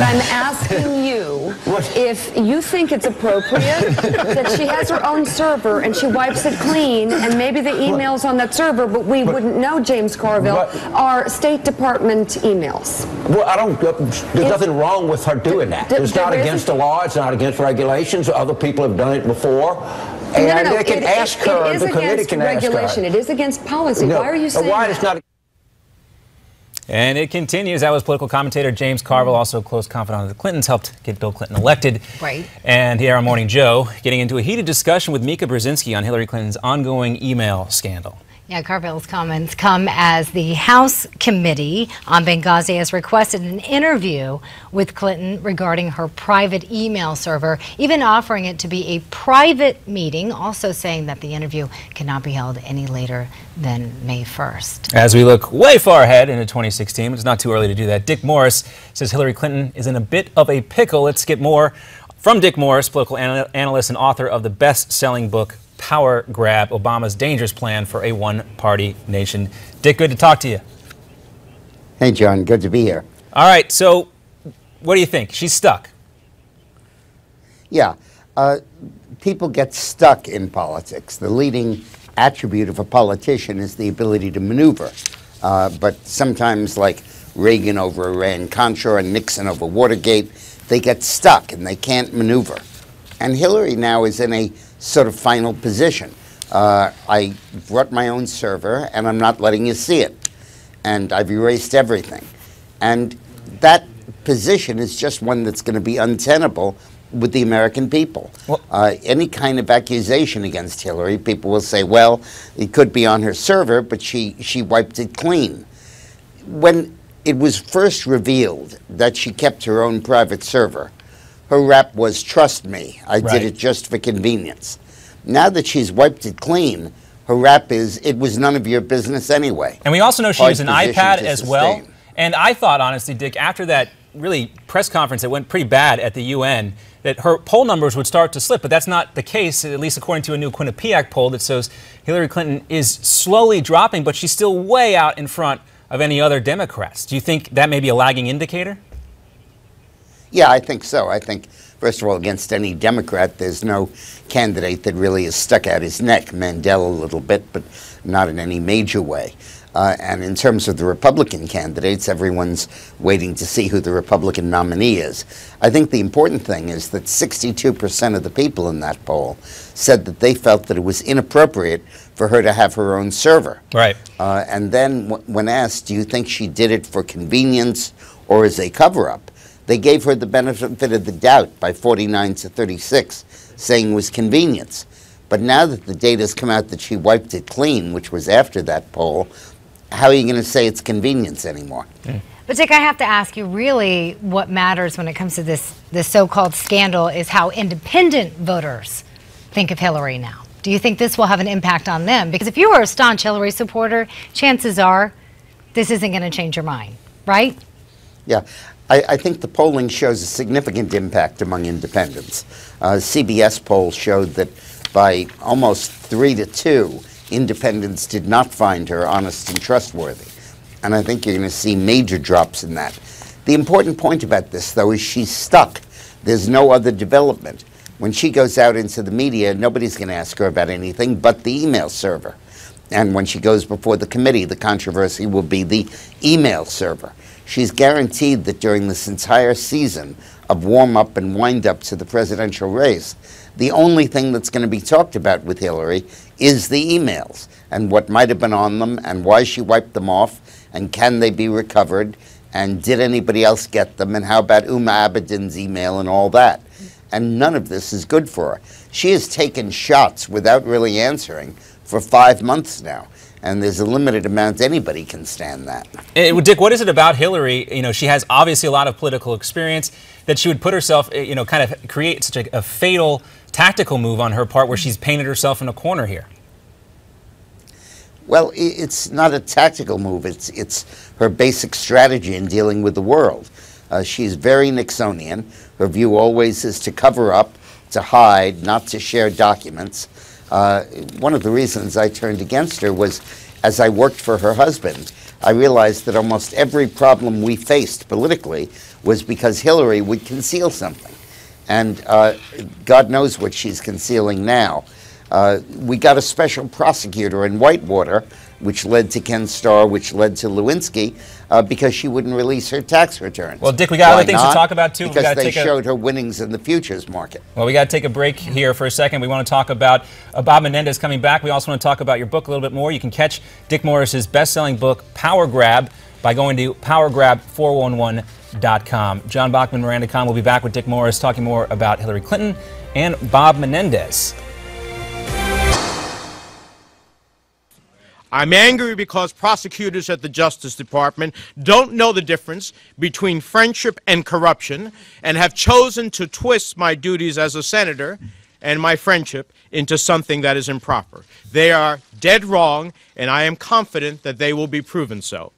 But I'm asking you if you think it's appropriate that she has her own server and she wipes it clean, and maybe the emails on that server, but we wouldn't know, James Carville, are State Department emails. Well, there's nothing wrong with her doing that. It's not against the law. It's not against regulations. Other people have done it before. And they can ask her, the committee can ask her. It is against policy. Why are you saying that? And it continues. That was political commentator James Carville, also a close confidant of the Clintons, helped get Bill Clinton elected. Right. And here on Morning Joe, getting into a heated discussion with Mika Brzezinski on Hillary Clinton's ongoing email scandal. Yeah, Carville's comments come as the House Committee on Benghazi has requested an interview with Clinton regarding her private email server, even offering it to be a private meeting, also saying that the interview cannot be held any later than May 1st. As we look way far ahead into 2016, it's not too early to do that. Dick Morris says Hillary Clinton is in a bit of a pickle. Let's get more from Dick Morris, political analyst and author of the best-selling book, Power Grab, Obama's Dangerous Plan for a One-Party Nation. Dick, good to talk to you. Hey, John, good to be here. All right, so what do you think? She's stuck. Yeah, people get stuck in politics. The leading attribute of a politician is the ability to maneuver. But sometimes, like Reagan over Iran-Contra and Nixon over Watergate, they get stuck and they can't maneuver. And Hillary now is in a sort of final position. I brought my own server, and I'm not letting you see it. And I've erased everything. And that position is just one that's going to be untenable with the American people. Well, any kind of accusation against Hillary, people will say, well, it could be on her server, but she wiped it clean. When it was first revealed that she kept her own private server, her rap was, trust me, I did it just for convenience. Now that she's wiped it clean, her rap is, it was none of your business anyway. And we also know she used an iPad as well. And I thought, honestly, Dick, after that really press conference that went pretty bad at the UN, that her poll numbers would start to slip. But that's not the case, at least according to a new Quinnipiac poll that shows Hillary Clinton is slowly dropping, but she's still way out in front of any other Democrats. Do you think that may be a lagging indicator? Yeah, I think so. I think, first of all, against any Democrat, there's no candidate that really has stuck out his neck. Mandela a little bit, but not in any major way. And in terms of the Republican candidates, everyone's waiting to see who the Republican nominee is. I think the important thing is that 62% of the people in that poll said that they felt that it was inappropriate for her to have her own server. Right. And then when asked, do you think she did it for convenience or as a cover-up, they gave her the benefit of the doubt by 49 to 36, saying it was convenience. But now that the data's come out that she wiped it clean, which was after that poll, how are you going to say it's convenience anymore? But Dick, I have to ask you, really what matters when it comes to this so-called scandal is how independent voters think of Hillary now. Do you think this will have an impact on them? Because if you were a staunch Hillary supporter, chances are this isn't going to change your mind, right? Yeah. I think the polling shows a significant impact among independents. CBS poll showed that by almost 3-2, independents did not find her honest and trustworthy. And I think you're going to see major drops in that. The important point about this, though, is she's stuck. There's no other development. When she goes out into the media, nobody's going to ask her about anything but the email server. And when she goes before the committee, the controversy will be the email server. She's guaranteed that during this entire season of warm-up and wind-up to the presidential race, the only thing that's going to be talked about with Hillary is the emails and what might have been on them and why she wiped them off and can they be recovered and did anybody else get them and how about Abedin's email and all that. And none of this is good for her. She has taken shots without really answering for 5 months now. And there's a limited amount anybody can stand that. Dick, what is it about Hillary? You know, she has obviously a lot of political experience that she would put herself, you know, kind of create such a fatal tactical move on her part where she's painted herself in a corner here. Well, it's not a tactical move. It's her basic strategy in dealing with the world. She's very Nixonian. Her view always is to cover up, to hide, not to share documents. One of the reasons I turned against her was, as I worked for her husband, I realized that almost every problem we faced politically was because Hillary would conceal something. And God knows what she's concealing now. We got a special prosecutor in Whitewater, which led to Ken Starr, which led to Lewinsky, because she wouldn't release her tax returns. Well, Dick, we got other things to talk about, too. Because they showed her winnings in the futures market. Well, we got to take a break here for a second. We want to talk about Bob Menendez coming back. We also want to talk about your book a little bit more. You can catch Dick Morris's best-selling book, Power Grab, by going to powergrab411.com. John Bachman, Miranda Kahn will be back with Dick Morris talking more about Hillary Clinton and Bob Menendez. I'm angry because prosecutors at the Justice Department don't know the difference between friendship and corruption and have chosen to twist my duties as a senator and my friendship into something that is improper. They are dead wrong, and I am confident that they will be proven so.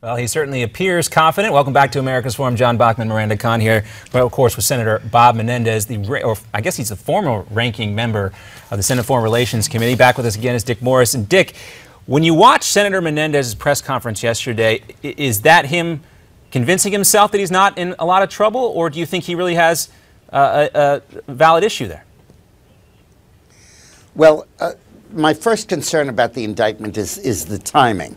Well, he certainly appears confident. Welcome back to America's Forum. John Bachman, Miranda Kahn here, but of course with Senator Bob Menendez, or I guess he's the former ranking member of the Senate Foreign Relations Committee. Back with us again is Dick Morris. And Dick, when you watch Senator Menendez's press conference yesterday, is that him convincing himself that he's not in a lot of trouble, or do you think he really has a valid issue there? Well, my first concern about the indictment is the timing.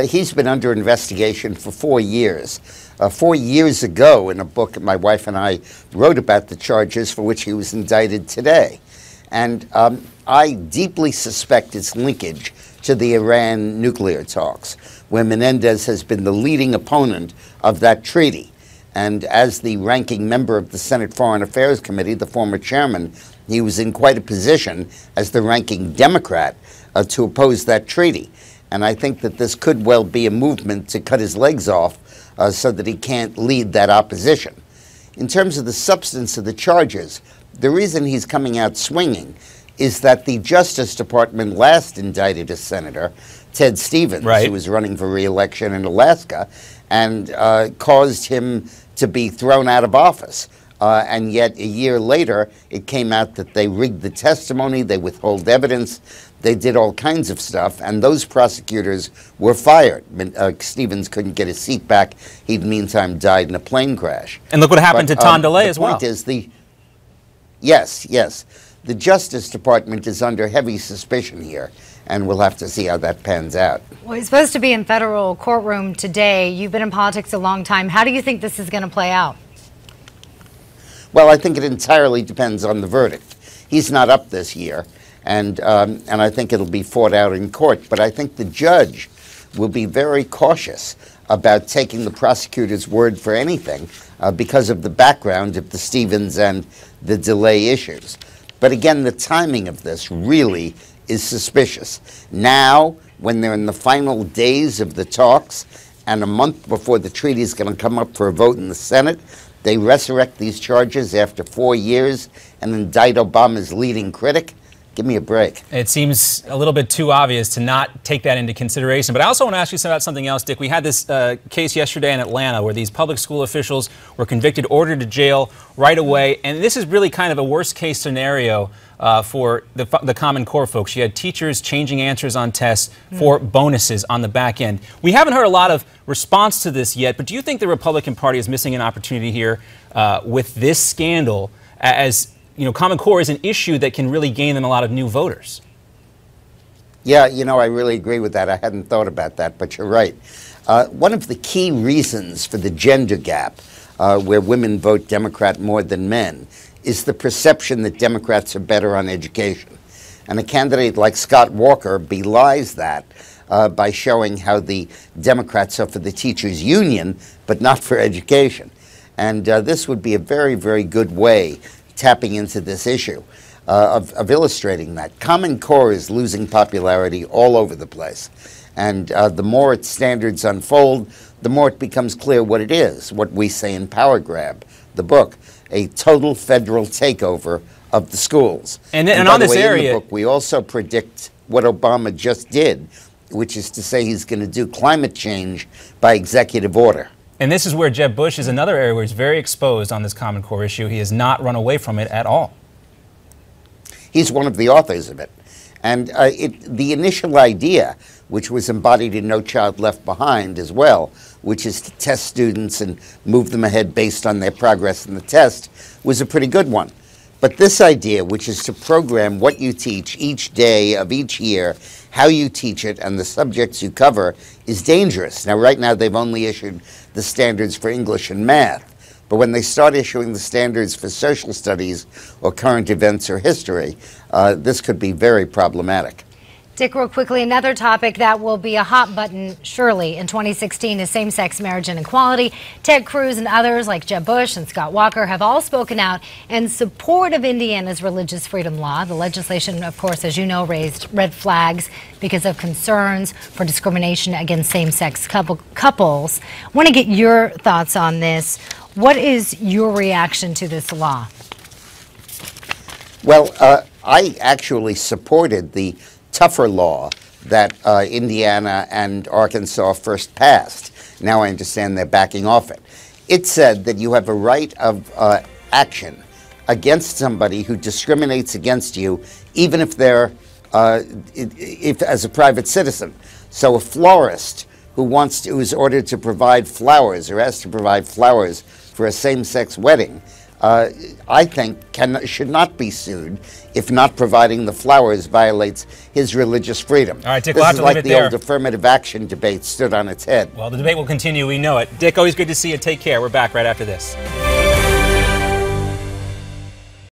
He's been under investigation for 4 years. 4 years ago, in a book my wife and I wrote about the charges for which he was indicted today. And I deeply suspect its linkage to the Iran nuclear talks, where Menendez has been the leading opponent of that treaty. And as the ranking member of the Senate Foreign Affairs Committee, the former chairman, he was in quite a position as the ranking Democrat to oppose that treaty. And I think that this could well be a movement to cut his legs off so that he can't lead that opposition. In terms of the substance of the charges, the reason he's coming out swinging is that the Justice Department last indicted a senator, Ted Stevens, who was running for re-election in Alaska, and caused him to be thrown out of office. And yet a year later, it came out that they rigged the testimony, they withheld evidence, they did all kinds of stuff, and those prosecutors were fired. Stevens couldn't get his seat back. He'd meantime died in a plane crash. And look what happened to Tom DeLay as well. The point is yes. The Justice Department is under heavy suspicion here, and we'll have to see how that pans out. Well, he's supposed to be in federal courtroom today. You've been in politics a long time. How do you think this is going to play out? Well, I think it entirely depends on the verdict. He's not up this year, and I think it'll be fought out in court. But I think the judge will be very cautious about taking the prosecutor's word for anything because of the background of the Stevens and the DeLay issues. But again, the timing of this really is suspicious. Now, when they're in the final days of the talks and a month before the treaty is going to come up for a vote in the Senate, they resurrect these charges after 4 years and indict Obama's leading critic. Give me a break. It seems a little bit too obvious to not take that into consideration. But I also want to ask you about something else, Dick. We had this case yesterday in Atlanta where these public school officials were convicted, ordered to jail right away. And this is really kind of a worst-case scenario for the Common Core folks. You had teachers changing answers on tests for bonuses on the back end. We haven't heard a lot of response to this yet, but do you think the Republican Party is missing an opportunity here with this scandal as Common Core is an issue that can really gain them a lot of new voters? Yeah, I really agree with that. I hadn't thought about that, but you're right. One of the key reasons for the gender gap, where women vote Democrat more than men, is the perception that Democrats are better on education. And a candidate like Scott Walker belies that by showing how the Democrats are for the teachers' union, but not for education. And this would be a very, very good way tapping into this issue of illustrating that. Common Core is losing popularity all over the place. And the more its standards unfold, the more it becomes clear what it is, what we say in Power Grab, the book, a total federal takeover of the schools. And on this area, in the book, we also predict what Obama just did, which is to say he's going to do climate change by executive order. And this is where Jeb Bush is another area where he's very exposed on this Common Core issue. He has not run away from it at all. He's one of the authors of it. And the initial idea, which was embodied in No Child Left Behind as well, which is to test students and move them ahead based on their progress in the test, was a pretty good one. But this idea, which is to program what you teach each day of each year, how you teach it, and the subjects you cover, is dangerous. Now, right now, they've only issued the standards for English and math. But when they start issuing the standards for social studies or current events or history, this could be very problematic. Dick, real quickly, another topic that will be a hot button, surely, in 2016 is same-sex marriage and equality. Ted Cruz and others like Jeb Bush and Scott Walker have all spoken out in support of Indiana's religious freedom law. The legislation, of course, as you know, raised red flags because of concerns for discrimination against same-sex couples. I want to get your thoughts on this. What is your reaction to this law? Well, I actually supported the tougher law that Indiana and Arkansas first passed. Now I understand they're backing off it. It said that you have a right of action against somebody who discriminates against you, even if they're as a private citizen. So a florist who is ordered to provide flowers or has to provide flowers for a same-sex wedding, I think should not be sued if not providing the flowers violates his religious freedom. All right, Dick, this we'll have is to like leave it the there. old affirmative action debate stood on its head. Well, the debate will continue. We know it. Dick, always good to see you. Take care. We're back right after this.